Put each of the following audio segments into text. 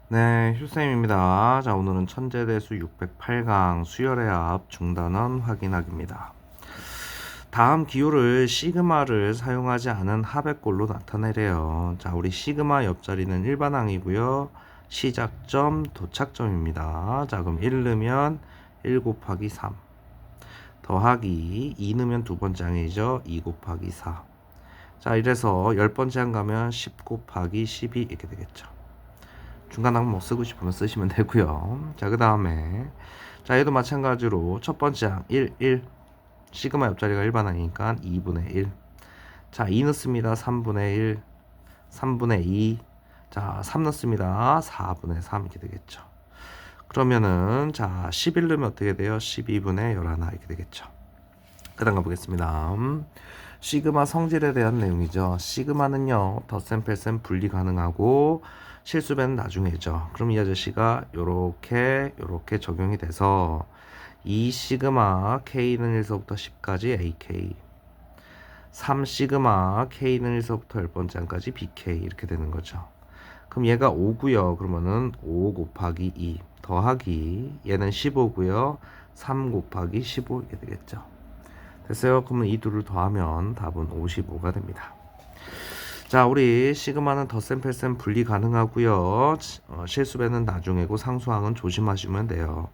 네, 휴쌤입니다. 자, 오늘은 천재대수 608강 수열의 합 중단원 확인하기입니다. 다음 기호를 시그마를 사용하지 않은 합의 꼴로 나타내래요. 자, 우리 시그마 옆자리는 일반항이고요. 시작점, 도착점입니다. 자, 그럼 1 넣으면 1 곱하기 3 더하기 2 넣으면 두 번째 항이죠. 2 곱하기 4. 자, 이래서 10번째 항 가면 10 곱하기 12 이렇게 되겠죠. 중간항 뭐 쓰고 싶으면 쓰시면 되고요. 자, 그 다음에 자, 얘도 마찬가지로 첫 번째 항 1, 1 시그마 옆자리가 일반항이니까 2분의 1. 자, 2 넣습니다. 3분의 1, 3분의 2. 자, 3 넣습니다. 4분의 3 이렇게 되겠죠. 그러면은 자, 11 넣으면 어떻게 돼요? 12분의 11 이렇게 되겠죠. 그 다음 가보겠습니다. 시그마 성질에 대한 내용이죠. 시그마는요, 덧셈, 뺄셈 분리 가능하고 실수배는 나중에죠. 그럼 이 아저씨가 요렇게 적용이 돼서 이 시그마 K는 1서부터 10까지 AK, 3 시그마 K는 1서부터 10번째 항까지 BK 이렇게 되는 거죠. 그럼 얘가 5고요. 그러면은 5 곱하기 2 더하기 얘는 15고요. 3 곱하기 15 이렇게 되겠죠. 됐어요. 그러면 이 둘을 더하면 답은 55가 됩니다. 자, 우리 시그마는 덧셈 뺄셈 분리 가능하고요. 실수배는 나중에고 상수항은 조심하시면 돼요.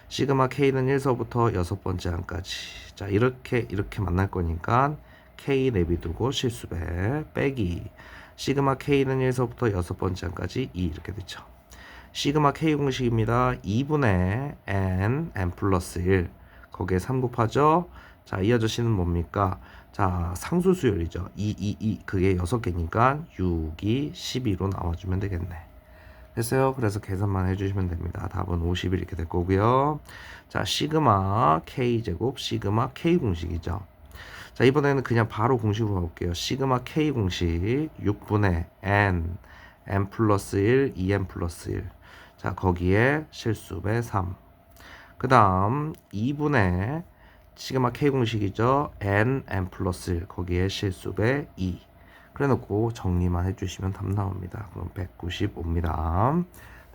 시그마 K는 1서부터 6번째 항까지. 자, 이렇게 만날 거니까 K 내비두고 실수배 빼기 시그마 K는 1서부터 6번째 항까지 2 이렇게 되죠. 시그마 K 공식입니다. 2분의 n 플러스 1 거기에 3 곱하죠. 자, 이 아저씨는 뭡니까? 자, 상수 수열이죠. 2 그게 6개니까 6이 12로 나와주면 되겠네. 됐어요? 그래서 계산만 해주시면 됩니다. 답은 51 이렇게 될 거고요. 자, 시그마 K제곱 시그마 K 공식이죠. 자, 이번에는 그냥 바로 공식으로 가볼게요. 시그마 K 공식 6분의 n 플러스 1 2n 플러스 1. 자, 거기에 실수배 3. 그 다음 2분의 시그마 K 공식이죠. n 플러스 1 거기에 실수배 2. 그래 놓고 정리만 해주시면 답 나옵니다. 그럼 195입니다.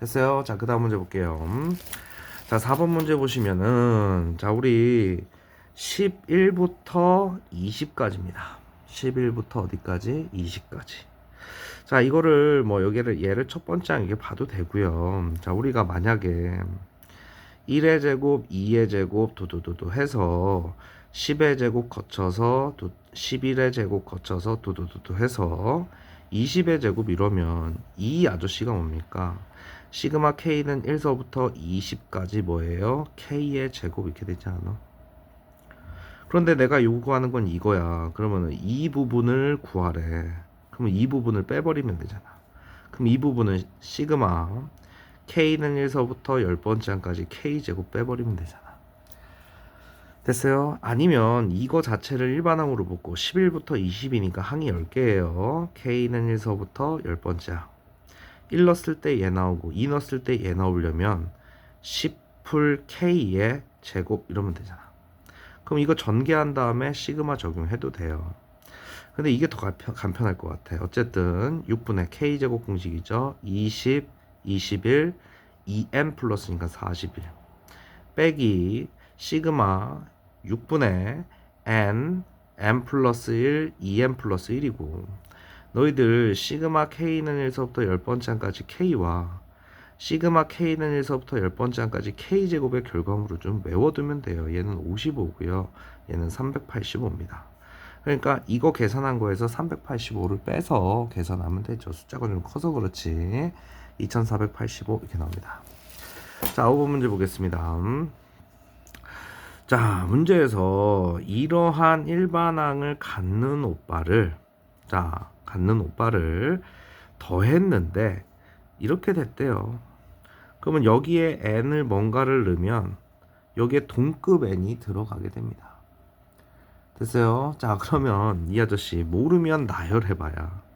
됐어요? 자, 그 다음 문제 볼게요. 자, 4번 문제 보시면은 자, 우리 11부터 20까지입니다. 11부터 어디까지? 20까지. 자, 이거를 뭐 여기를 얘를 첫 번째 항 이게 봐도 되고요. 자, 우리가 만약에 1의 제곱, 2의 제곱 두두두두 해서 10의 제곱 거쳐서 11의 제곱 거쳐서 두두두두 해서 20의 제곱 이러면 이 아저씨가 뭡니까? 시그마 K는 1서부터 20까지 뭐예요? K의 제곱 이렇게 되지 않아? 그런데 내가 요구하는 건 이거야. 그러면은 이 부분을 구하래. 그러면 이 부분을 빼버리면 되잖아. 그럼 이 부분은 시그마 K는 1서부터 10번째 항까지 K제곱 빼버리면 되잖아. 됐어요? 아니면 이거 자체를 일반항으로 묶고 11부터 20이니까 항이 10개예요. K는 1서부터 10번째 항. 1 넣었을 때 얘 나오고 2 넣었을 때 얘 나오려면 10풀 K의 제곱 이러면 되잖아. 그럼 이거 전개한 다음에 시그마 적용해도 돼요. 근데 이게 더 간편할 것 같아. 어쨌든 6분의 K제곱 공식이죠. 20, 21, 2n 플러스니까 41 빼기 시그마 6분의 n 플러스 1, 2n 플러스 1이고 너희들 시그마 K는 1서부터 10번째 항까지 K와 시그마 K는 1서부터 10번째 항까지 K제곱의 결과물을 좀 외워두면 돼요. 얘는 55고요. 얘는 385입니다. 그러니까 이거 계산한 거에서 385를 빼서 계산하면 되죠. 숫자가 좀 커서 그렇지. 2485 이렇게 나옵니다. 자, 5번 문제 보겠습니다. 자, 문제에서 이러한 일반항을 갖는 오빠를 더했는데 이렇게 됐대요. 그러면 여기에 n을 뭔가를 넣으면 여기에 동급 n이 들어가게 됩니다. 됐어요? 자, 그러면 이 아저씨 모르면 나열해봐야.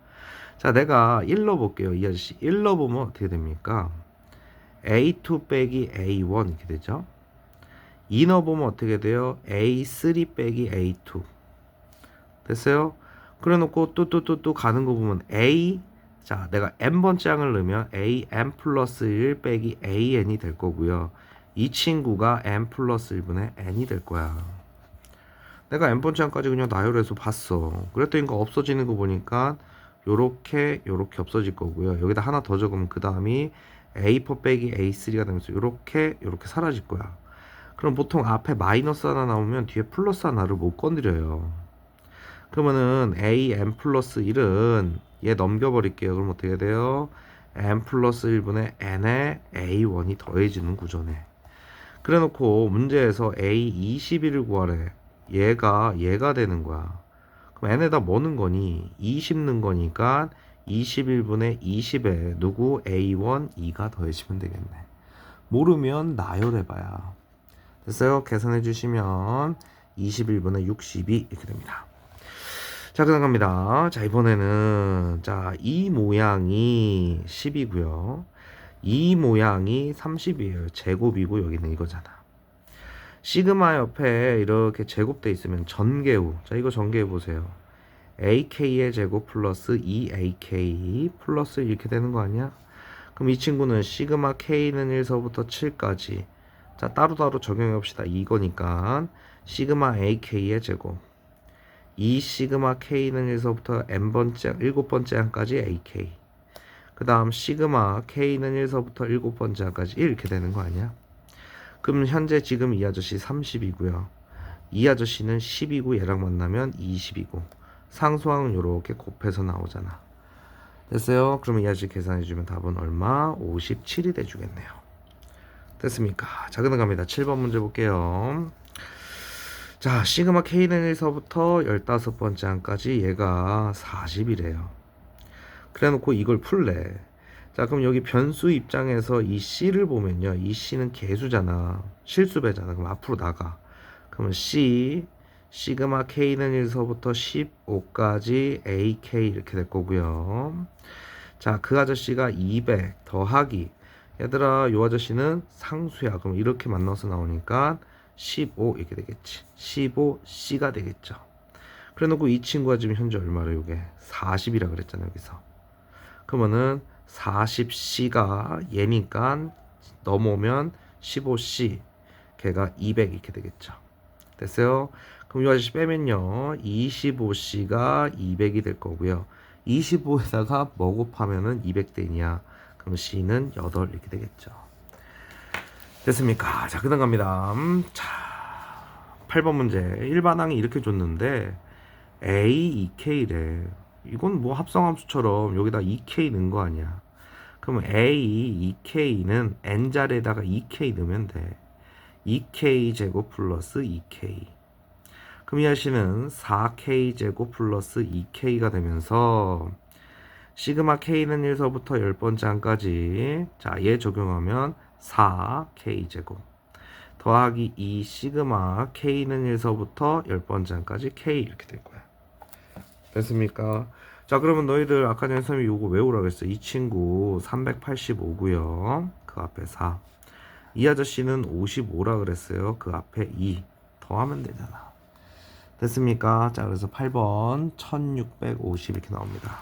자, 내가 1 넣어볼게요. 이 아저씨 1 넣어보면 어떻게 됩니까? A2 빼기 A1 이렇게 되죠. 2 넣어보면 어떻게 돼요? A3 빼기 A2 됐어요? 그래 놓고 또 가는 거 보면 A 자, 내가 n번째 항을 넣으면 an 플러스 1 빼기 an이 될 거고요. 이 친구가 n 플러스 1분의 n이 될 거야. 내가 n번째 항까지 그냥 나열해서 봤어. 그랬더니 이거 없어지는 거 보니까 요렇게 없어질 거고요. 여기다 하나 더 적으면 그 다음이 a4 빼기 a3가 되면서 요렇게 사라질 거야. 그럼 보통 앞에 마이너스 하나 나오면 뒤에 플러스 하나를 못 건드려요. 그러면은 an 플러스 1은 얘 넘겨버릴게요. 그럼 어떻게 돼요? n 플러스 1분의 n에 a1이 더해지는 구조네. 그래 놓고 문제에서 a21을 구하래. 얘가 되는 거야. 그럼 n에다 뭐 넣은 거니? 20 넣은 거니까 21분의 20에 누구? a1, 2가 더해지면 되겠네. 모르면 나열해봐야. 됐어요? 계산해 주시면 21분의 62 이렇게 됩니다. 자, 그다음 갑니다. 자, 이번에는 자, 이 모양이 10이고요. 이 모양이 30이에요. 제곱이고 여기는 이거잖아. 시그마 옆에 이렇게 제곱돼 있으면 전개후. 자, 이거 전개해 보세요. ak의 제곱 플러스 2ak 플러스 이렇게 되는 거 아니야? 그럼 이 친구는 시그마 k는 1서부터 7까지. 자, 따로따로 적용해 봅시다. 이거니까 시그마 ak의 제곱. 이 시그마 k는 1서부터 n번째, 7번째 항까지 ak. 그 다음 시그마 k는 1서부터 7번째 항까지 이렇게 되는 거 아니야? 그럼 현재 지금 이 아저씨 30이고요. 이 아저씨는 10이고 얘랑 만나면 20이고 상수항은 이렇게 곱해서 나오잖아. 됐어요? 그러면 이 아저씨 계산해주면 답은 얼마? 57이 돼주겠네요. 됐습니까? 자, 그다음 갑니다. 7번 문제 볼게요. 자, 시그마 k는 1서부터 15번째 항까지 얘가 40이래요. 그래 놓고 이걸 풀래. 자, 그럼 여기 변수 입장에서 이 c를 보면요. 이 c는 개수잖아. 실수배잖아. 그럼 앞으로 나가. 그러면 c 시그마 k는 1서부터 15까지 ak 이렇게 될 거고요. 자, 그 아저씨가 200 더하기. 얘들아, 요 아저씨는 상수야. 그럼 이렇게 만나서 나오니까 15 이렇게 되겠지. 15c가 되겠죠. 그래 놓고 이 친구가 지금 현재 얼마래? 요게 40이라 그랬잖아요. 여기서. 그러면은 40c가 얘니까 넘어오면 15c 걔가 200 이렇게 되겠죠. 됐어요? 그럼 이 아저씨 빼면요 25c가 200이 될 거고요. 25에다가 뭐 곱하면은 200대이냐? 그럼 c는 8 이렇게 되겠죠. 됐습니까? 자, 그 다음 갑니다. 자, 8번 문제. 일반항이 이렇게 줬는데 a 2k래. 이건 뭐 합성함수처럼 여기다 2k 넣은 거 아니야. 그러면 a 2k는 n자리에다가 2k 넣으면 돼. 2k 제곱 플러스 2k. 그럼 이 아씨는 4k 제곱 플러스 2k가 되면서 시그마 k는 1서부터 10번째 항까지 자, 얘 적용하면 4k 제곱 더하기 2 시그마 k는 1서부터 10번째 항까지 k 이렇게 될 거야. 됐습니까? 자, 그러면 너희들 아까 전에 선생님이 요거 외우라고 했어. 이 친구 385고요. 그 앞에 4. 이 아저씨는 55라 그랬어요. 그 앞에 2 더하면 되잖아. 됐습니까? 자, 그래서 8번 1650 이렇게 나옵니다.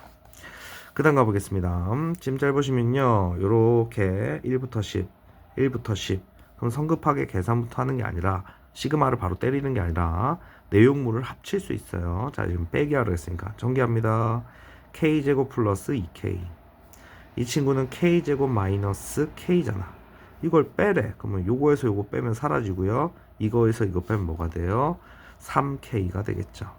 그 다음 가보겠습니다. 지금 잘 보시면요. 요렇게 1부터 10 1부터 10 그럼 성급하게 계산부터 하는 게 아니라 시그마를 바로 때리는 게 아니라 내용물을 합칠 수 있어요. 자, 지금 빼기 하라 했으니까 전개합니다. k제곱 플러스 2k. 이 친구는 k제곱 마이너스 k잖아. 이걸 빼래. 그러면 요거에서 요거 빼면 사라지고요. 이거에서 이거 빼면 뭐가 돼요? 3k가 되겠죠.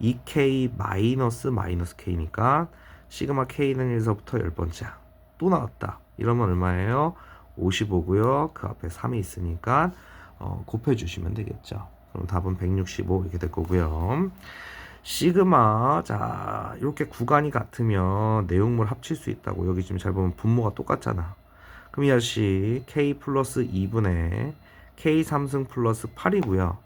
2k 마이너스 k니까 시그마 k는 1서부터 10번째 또 나왔다. 이러면 얼마예요? 55고요. 그 앞에 3이 있으니까 곱해주시면 되겠죠. 그럼 답은 165 이렇게 될 거고요. 시그마 자 이렇게 구간이 같으면 내용물 합칠 수 있다고. 여기 지금 잘 보면 분모가 똑같잖아. 그럼 이 아저씨 k 플러스 2분의 k 3승 플러스 8이고요.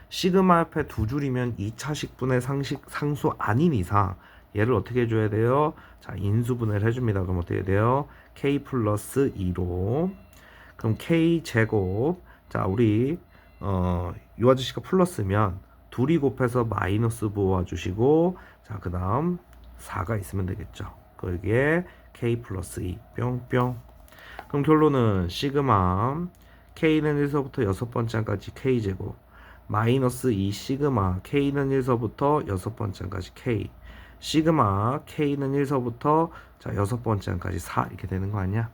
시그마 옆에 두 줄이면 2차식분의 상수 아닌 이상 얘를 어떻게 해줘야 돼요? 자, 인수분해를 해줍니다. 그럼 어떻게 돼요? k 플러스 2로 그럼 k 제곱 자 우리 이 아저씨가 플러스면 둘이 곱해서 마이너스 부어주시고 자 그 다음 4가 있으면 되겠죠. 거기에 k 플러스 2 뿅뿅. 그럼 결론은 시그마 k는 1서부터 6번째 항까지 k제곱 마이너스 2 시그마 k는 1서부터 6번째 항까지 k 시그마 k는 1서부터 자 6번째 항까지 4 이렇게 되는 거 아니야?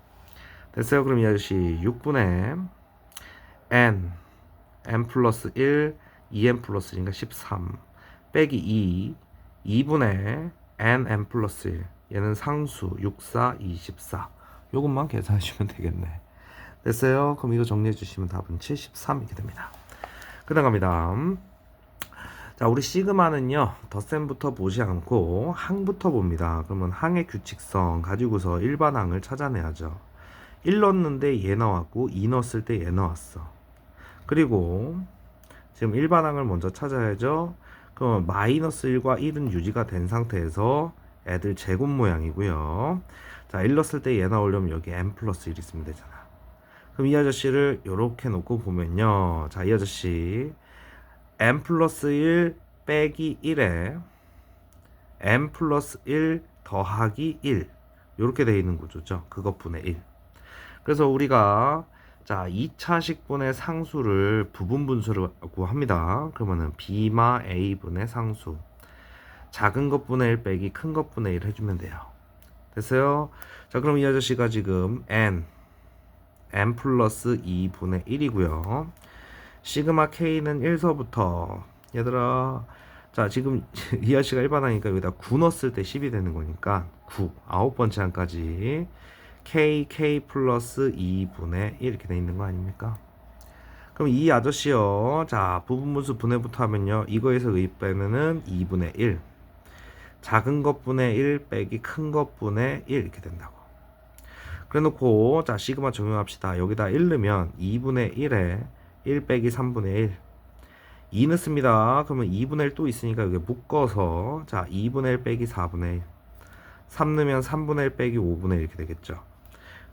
됐어요? 그럼 이 아저씨 6분의 n 플러스 1 2n 플러스 1이니까 13 빼기 2분의 n 플러스 1 얘는 상수 6, 4, 24 요것만 계산해 주시면 되겠네. 됐어요? 그럼 이거 정리해 주시면 답은 73 이렇게 됩니다. 그 다음 갑니다. 자, 우리 시그마는요 덧셈부터 보지 않고 항부터 봅니다. 그러면 항의 규칙성 가지고서 일반 항을 찾아내야죠. 1 넣었는데 얘 나왔고 2 넣었을 때 얘 나왔어. 그리고 지금 일반 항을 먼저 찾아야죠. 그럼 마이너스 1과 1은 유지가 된 상태에서 애들 제곱 모양이고요. 자, 1 넣었을 때 얘 나오려면 여기 n 플러스 1 있으면 되잖아. 그럼 이 아저씨를 이렇게 놓고 보면요. 자, 이 아저씨 n 플러스 1 빼기 1에 n 플러스 1 더하기 1 이렇게 되어 있는 구조죠. 그것분의 1. 그래서 우리가 자 2차식분의 상수를 부분분수라고 합니다. 그러면은 b마 a분의 상수 작은 것분의 1 빼기 큰 것분의 1 해주면 돼요. 됐어요? 자, 그럼 이 아저씨가 지금 n 플러스 2분의 1이고요. 시그마 k는 1서부터 얘들아 자 지금 이 아저씨가 일반항이니까 여기다 9 넣었을 때 10이 되는 거니까 9 9번째 항까지 k 플러스 2분의 1 이렇게 돼 있는 거 아닙니까? 그럼 이 아저씨요 자 부분분수 분해부터 하면요 이거에서 의입 빼면은 2분의 1 작은 것분의 1 빼기 큰 것분의 1 이렇게 된다고. 그래 놓고 자 시그마 적용합시다. 여기다 1 넣으면 2분의 1에 1 빼기 3분의 1 2 넣습니다. 그러면 2분의 1 또 있으니까 여기 묶어서 자 2분의 1 빼기 4분의 1 3 넣으면 3분의 1 빼기 5분의 1 이렇게 되겠죠.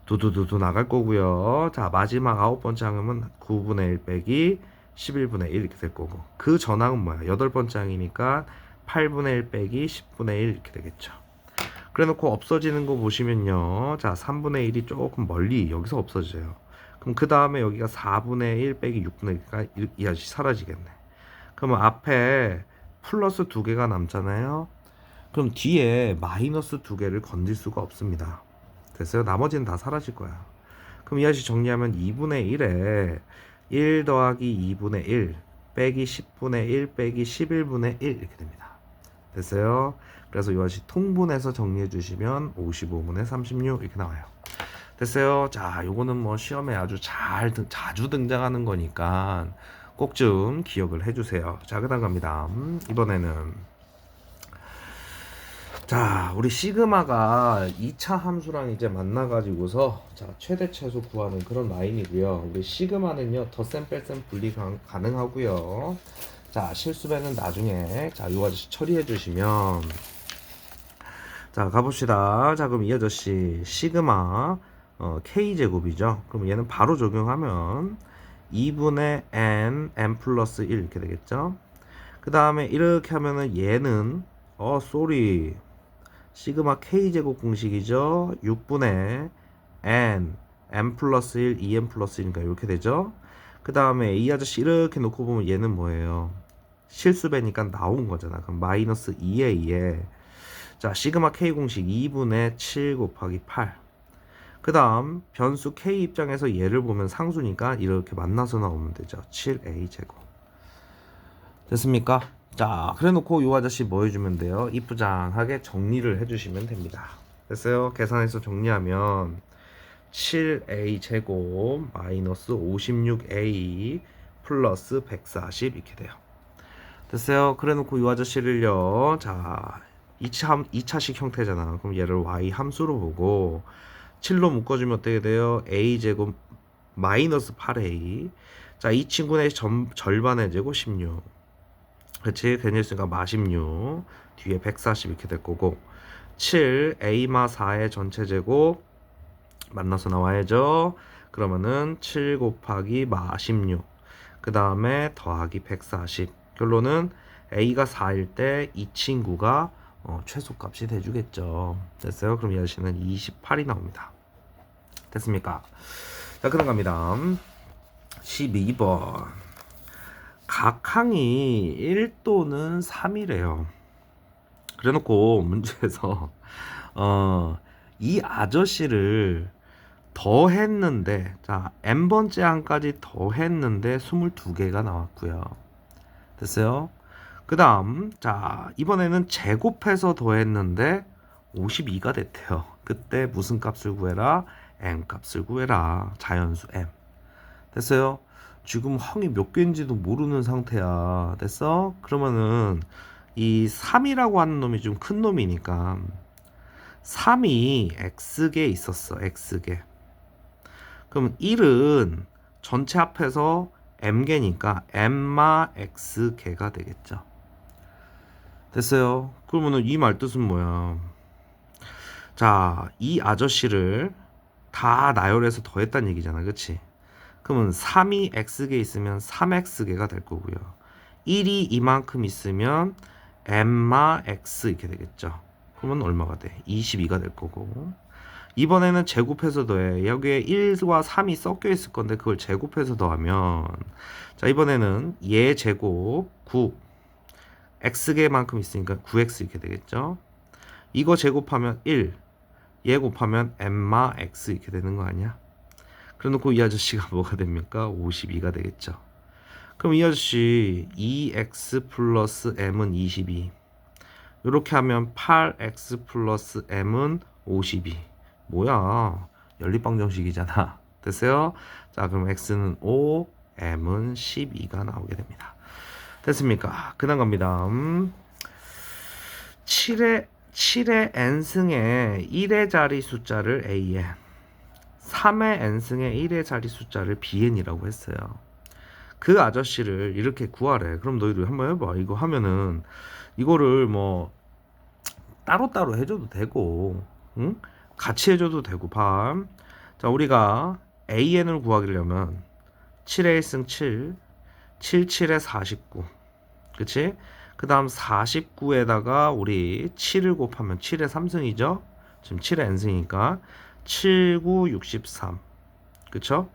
두두두두 나갈 거고요. 자 마지막 9번째 항은 9분의 1 빼기 11분의 1 이렇게 될 거고 그 전항은 뭐야? 8번째 항이니까 8분의 1 빼기 10분의 1 이렇게 되겠죠. 그래 놓고 없어지는 거 보시면요. 자 3분의 1이 조금 멀리 여기서 없어져요. 그럼 그 다음에 여기가 4분의 1 빼기 6분의 1이 이 아저씨 사라지겠네. 그러면 앞에 플러스 2개가 남잖아요. 그럼 뒤에 마이너스 2개를 건질 수가 없습니다. 됐어요? 나머지는 다 사라질 거야. 그럼 이 아저씨 정리하면 2분의 1에 1 더하기 2분의 1 빼기 10분의 1 빼기 11분의 1 이렇게 됩니다. 됐어요? 그래서 이 아저씨 통분해서 정리해 주시면 55분의 36 이렇게 나와요. 됐어요? 자, 요거는 뭐 시험에 아주 자주 등장하는 거니까 꼭 좀 기억을 해주세요. 자, 그 다음 갑니다. 이번에는 자, 우리 시그마가 2차 함수랑 이제 만나가지고서 자, 최대 최소 구하는 그런 라인이고요. 우리 시그마는요, 덧셈 뺄셈 분리 가능하고요. 자, 실수배는 나중에 자, 요 아저씨 처리해 주시면 자, 가봅시다. 자, 그럼 이 아저씨 시그마 k제곱이죠. 그럼 얘는 바로 적용하면 2분의 n 플러스 1 이렇게 되겠죠. 그 다음에 이렇게 하면은 얘는 쏘리 시그마 k제곱 공식이죠. 6분의 n 플러스 1 2n 플러스 1이니까 이렇게 되죠. 그 다음에 이 아저씨 이렇게 놓고 보면 얘는 뭐예요? 실수배니까 나온 거잖아. 그럼 마이너스 2에 2에 자 시그마 k 공식 2분의 7 곱하기 8 그 다음 변수 k 입장에서 얘를 보면 상수니까 이렇게 만나서 나오면 되죠. 7a 제곱 됐습니까? 자 그래 놓고 요 아저씨 뭐 해주면 돼요? 이쁘장하게 정리를 해주시면 됩니다. 됐어요? 계산해서 정리하면 7a 제곱 마이너스 56a 플러스 140 이렇게 돼요. 됐어요? 그래 놓고 요 아저씨를요 자 2차식 형태잖아. 그럼 얘를 y 함수로 보고 7로 묶어주면 어떻게 돼요? a제곱 마이너스 8a 자 이 친구의 절반의 제곱 16 그치? 괜히 있으니까 마16 뒤에 140 이렇게 될 거고 7 a마 4의 전체 제곱 만나서 나와야죠. 그러면은 7 곱하기 마16 그 다음에 더하기 140 결론은 a가 4일 때 이 친구가 최소값이 돼주겠죠. 됐어요? 그럼 이 아저씨는 28이 나옵니다. 됐습니까? 자, 그럼 갑니다. 12번. 각항이 1 또는 3이래요. 그래놓고 문제에서 이 아저씨를 더 했는데, 자, n번째 항까지 더 했는데 22개가 나왔고요. 됐어요? 그 다음, 자, 이번에는 제곱해서 더 했는데 52가 됐대요. 그때 무슨 값을 구해라? m 값을 구해라. 자연수 m. 됐어요? 지금 항이 몇 개인지도 모르는 상태야. 됐어? 그러면은 이 3이라고 하는 놈이 좀 큰 놈이니까 3이 x개 있었어. x개. 그럼 1은 전체 합해서 m개니까 m마 x개가 되겠죠. 됐어요? 그러면은 이 말 뜻은 뭐야? 자, 이 아저씨를 다 나열해서 더했다는 얘기잖아. 그치? 그러면 3이 x개 있으면 3x개가 될 거고요. 1이 이만큼 있으면 m마 x 이렇게 되겠죠. 그러면 얼마가 돼? 22가 될 거고. 이번에는 제곱해서 더해. 여기에 1과 3이 섞여 있을 건데 그걸 제곱해서 더하면, 자, 이번에는 얘 제곱 9 x개만큼 있으니까 9x 이렇게 되겠죠. 이거 제곱하면 1, 얘 곱하면 m마 x 이렇게 되는 거 아니야? 그래놓고 이 아저씨가 뭐가 됩니까? 52가 되겠죠. 그럼 이 아저씨 2x 플러스 m은 22, 이렇게 하면 8x 플러스 m은 52. 뭐야, 연립방정식이잖아. 됐어요? 자, 그럼 x는 5, m은 12가 나오게 됩니다. 됐습니까? 그 다음 갑니다. 7의 n승의 1의 자리 숫자를 an, 3의 n승의 1의 자리 숫자를 bn이라고 했어요. 그 아저씨를 이렇게 구하래. 그럼 너희들 한번 해봐. 이거 하면은 이거를 뭐 따로따로 해줘도 되고, 응? 같이 해줘도 되고. 밤. 자, 우리가 an을 구하려면 7의 1승 7, 7, 7에 49. 그치? 그 다음 49에다가 우리 7을 곱하면 7의 3승이죠? 지금 7의 n승이니까 7, 9, 63. 그쵸?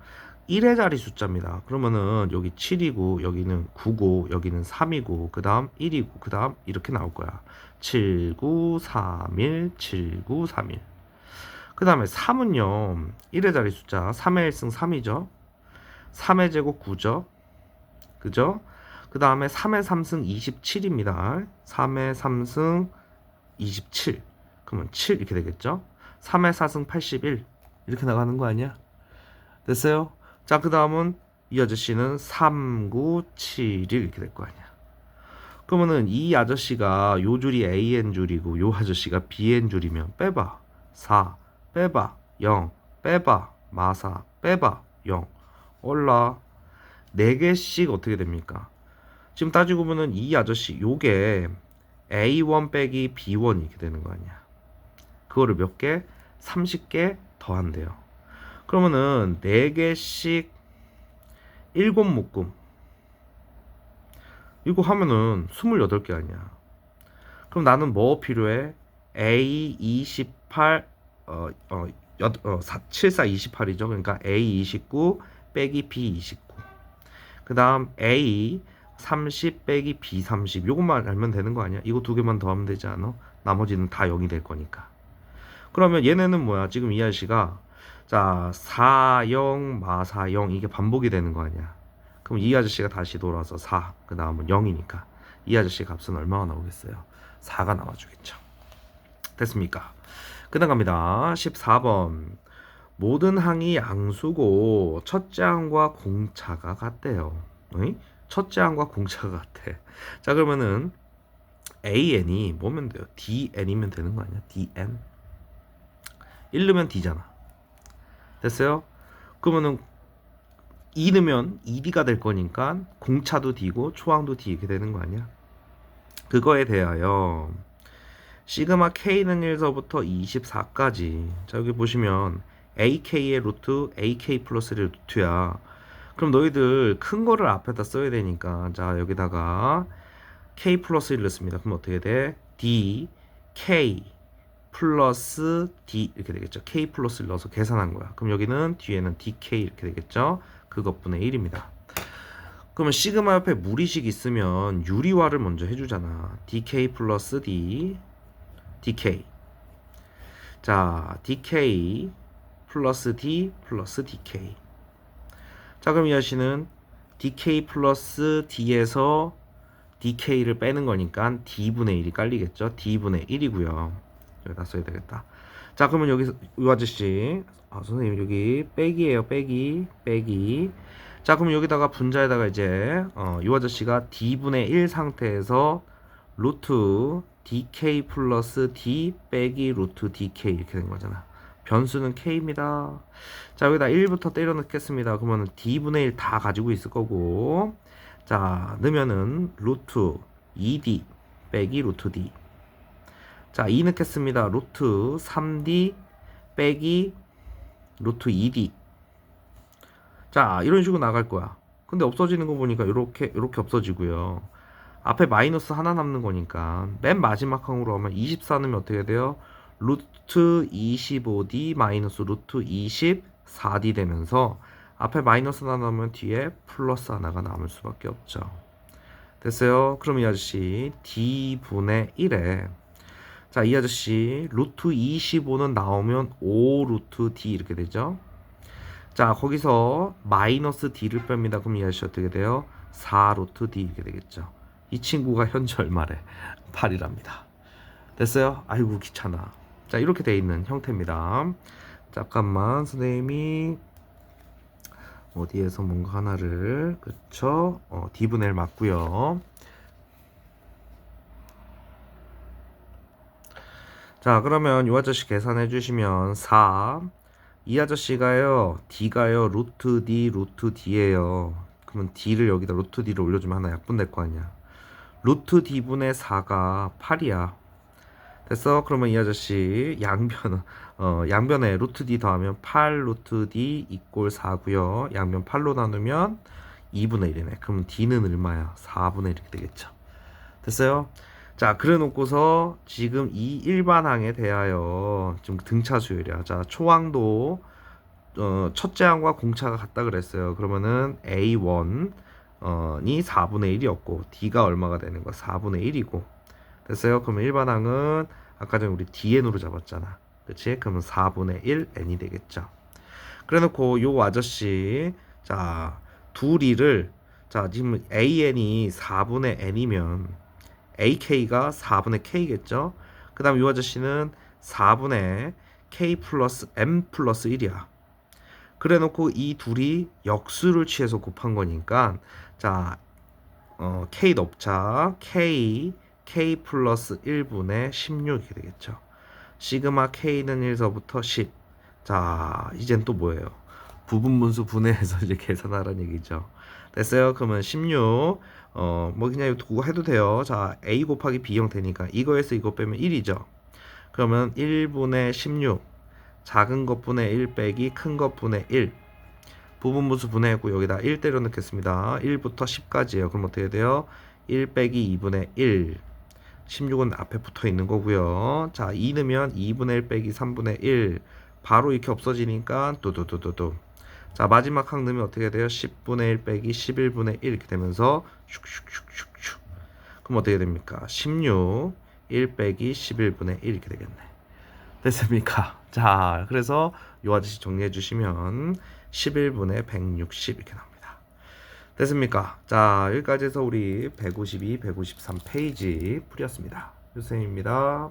1의 자리 숫자입니다. 그러면은 여기 7이고 여기는 9고 여기는 3이고 그 다음 1이고 그 다음 이렇게 나올 거야. 7, 9, 3, 1, 7, 9, 3, 1. 그 다음에 3은요 1의 자리 숫자 3의 1승 3이죠. 3의 제곱 9죠. 그죠? 그 다음에 3의 3승 27입니다. 3의 3승 27. 그러면 7 이렇게 되겠죠? 3의 4승 81. 이렇게 나가는 거 아니야? 됐어요? 자, 그 다음은 이 아저씨는 3, 9, 7, 1 이렇게 될 거 아니야. 그러면은 이 아저씨가 요 줄이 AN 줄이고 요 아저씨가 BN 줄이면 빼봐 4, 빼봐 0, 빼봐 마사, 빼봐 0. 올라 4개씩 어떻게 됩니까? 지금 따지고 보면 이 아저씨 요게 A1 빼기 B1 이렇게 되는 거 아니야. 그거를 몇 개? 30개 더한대요. 그러면은 4개씩 7묶음 이거 하면은 28개 아니야. 그럼 나는 뭐 필요해? A28 74 28이죠. 그러니까 A29 빼기 B29. 그 다음 A 30 빼기 B30. 요것만 알면 되는 거 아니야? 이거 두 개만 더하면 되지 않아? 나머지는 다 0이 될 거니까. 그러면 얘네는 뭐야? 지금 이 아저씨가 자 4, 0, 마 4, 0 이게 반복이 되는 거 아니야? 그럼 이 아저씨가 다시 돌아서 4, 그 다음은 0이니까 이 아저씨 값은 얼마가 나오겠어요? 4가 나와주겠죠. 됐습니까? 그 다음 갑니다. 14번. 모든 항이 양수고 첫째 항과 공차가 같대요. 어이? 첫째 항과 공차가 같아. 자, 그러면은 AN이 뭐면 돼요? DN이면 되는 거 아니야? DN 1 넣으면 D잖아. 됐어요? 그러면은 2 넣으면 2D가 될 거니까 공차도 D고 초항도 D 이렇게 되는 거 아니야? 그거에 대하여 시그마 K는 1서부터 24까지. 자, 여기 보시면 AK의 루트 AK 플러스 루트야. 그럼 너희들 큰 거를 앞에다 써야 되니까 자, 여기다가 K 플러스 1 넣습니다. 그럼 어떻게 돼? D K 플러스 D 이렇게 되겠죠. K 플러스를 넣어서 계산한 거야. 그럼 여기는 뒤에는 DK 이렇게 되겠죠. 그것분의 1입니다. 그러면 시그마 옆에 무리식 있으면 유리화를 먼저 해주잖아. DK 플러스 D DK. 자, DK 플러스 D 플러스 DK. 자, 그럼 이 아씨는 DK 플러스 D에서 DK를 빼는 거니까 D분의 1이 깔리겠죠. D분의 1이고요. 여기다 써야 되겠다. 자, 그러면 여기서 이 아저씨, 선생님 여기 빼기예요. 빼기. 자, 그럼 여기다가 분자에다가 이제 이 아저씨가 D분의 1 상태에서 루트 DK 플러스 D 빼기 루트 DK 이렇게 된 거잖아. 변수는 K입니다. 자, 여기다 1부터 때려 넣겠습니다. 그러면 D분의 1 다 가지고 있을 거고, 자, 넣으면은 루트 2D 빼기 루트 D. 자, 2 넣겠습니다. 루트 3D 빼기 루트 2D. 자, 이런 식으로 나갈 거야. 근데 없어지는 거 보니까 이렇게 없어지고요. 앞에 마이너스 하나 남는 거니까 맨 마지막 항으로 하면 24 넣으면 어떻게 돼요? 루트 25D 마이너스 루트 24D 되면서 앞에 마이너스 하나 넣으면 뒤에 플러스 하나가 남을 수밖에 없죠. 됐어요? 그럼 이 아저씨 D분의 1에 자, 이 아저씨 루트 25는 나오면 5 루트 D 이렇게 되죠. 자, 거기서 마이너스 D를 뺍니다. 그럼 이 아저씨 어떻게 돼요? 4 루트 D 이렇게 되겠죠. 이 친구가 현재 얼마래? 8이랍니다. 됐어요? 아이고 귀찮아. 자, 이렇게 돼 있는 형태입니다. 잠깐만, 선생님이 어디에서 뭔가 하나를, 그쵸? D분의 1 맞고요. 자, 그러면 이 아저씨 계산해 주시면 4, 이 아저씨가요 D가요 루트 D 루트 D예요. 그러면 D를 여기다 루트 D를 올려주면 하나 약분될 거 아니야. 루트 D분의 4가 8이야. 됐어? 그러면 이 아저씨 양변에 루트 D 더하면 8 루트 D 이꼴 4고요. 양변 8로 나누면 2분의 1이네. 그러면 D는 얼마야? 4분의 1 이렇게 되겠죠. 됐어요? 자, 그래 놓고서 지금 이 일반항에 대하여 좀 등차 수열이야. 자, 초항도 첫째 항과 공차가 같다 그랬어요. 그러면은 A1이 4분의 1이었고 D가 얼마가 되는 거야? 4분의 1이고. 됐어요? 그러면 일반항은 아까 전에 우리 DN으로 잡았잖아. 그치? 그러면 4분의 1 N이 되겠죠. 그래 놓고 요 아저씨 자, 둘이를 자, 지금 AN이 4분의 N이면 AK가 4분의 K겠죠? 그 다음 이 아저씨는 4분의 K 플러스 M 플러스 1이야. 그래 놓고 이 둘이 역수를 취해서 곱한 거니까 자, K 넣자. K 플러스 1분의 16 이렇게 되겠죠. 시그마 K는 1서부터 10. 자, 이젠 또 뭐예요? 부분분수 분해해서 이제 계산하라는 얘기죠. 됐어요? 그러면 16 뭐 그냥 그거 해도 돼요. 자, A 곱하기 B 형태니까 이거에서 이거 빼면 1이죠. 그러면 1분의 16 작은 것분의 1 빼기 큰 것분의 1 부분분수 분해했고 여기다 1 때려 넣겠습니다. 1부터 10까지예요. 그럼 어떻게 돼요? 1 빼기 2분의 1 16은 앞에 붙어 있는 거고요. 자, 2 넣으면 2분의 1 빼기 3분의 1 바로 이렇게 없어지니까 뚜두두두두. 자, 마지막 항 넣으면 어떻게 돼요? 10분의 1 빼기 11분의 1 이렇게 되면서 슉슉슉슉슉. 그럼 어떻게 됩니까? 16 1 빼기 11분의 1 이렇게 되겠네. 됐습니까? 자, 그래서 요 아저씨 정리해 주시면 11분의 160 이렇게 나옵니다. 됐습니까? 자, 여기까지 해서 우리 152, 153 페이지 풀이었습니다. 교수님입니다.